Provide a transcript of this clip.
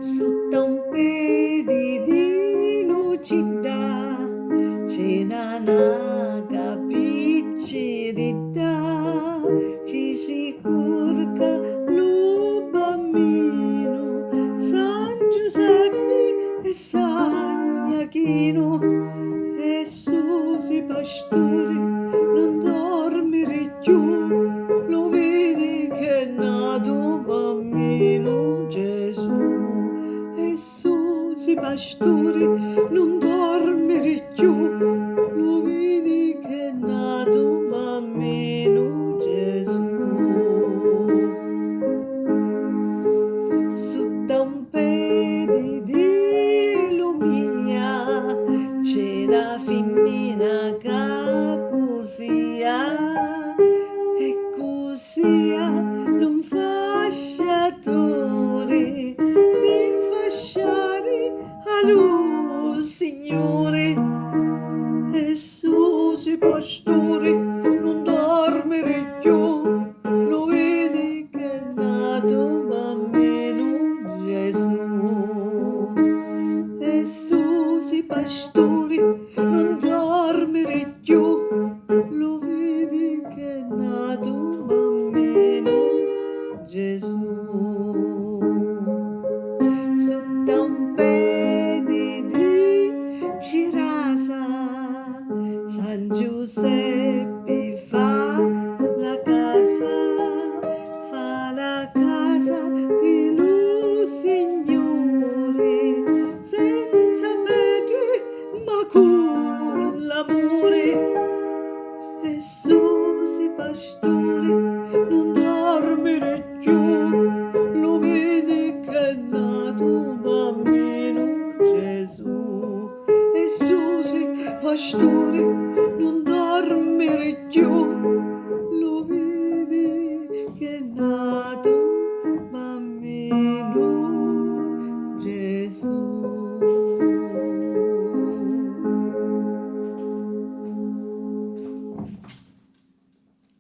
Sutta un pedi di lucidità, c'è una piccerita, ci si curca lo bambino, San Giuseppe e San Iachino, Gesù si pastore, non dormire più, lo vedi che è nato bambino Gesù. Gesù si pastore, non dormire più, lo vedi che è nato bambino Gesù. Sutta un pedi di lumia, c'è la femmina che cusia, e cusia l'un fasciatore, ben fasciare allo Signore. Gesù si pastore, non dormire più, lo vedi che è nato bambino Gesù. Gesù si pastore, non dormire più, lo vedi che è nato bambino Gesù. Sutta un pedi di cirasa, San Giuseppe fa la casa per lo Signore, senza pedi ma con l'amore. Gesù si pastore, non dormire più, lo vedi che è nato bambino Gesù. Gesù si pastore,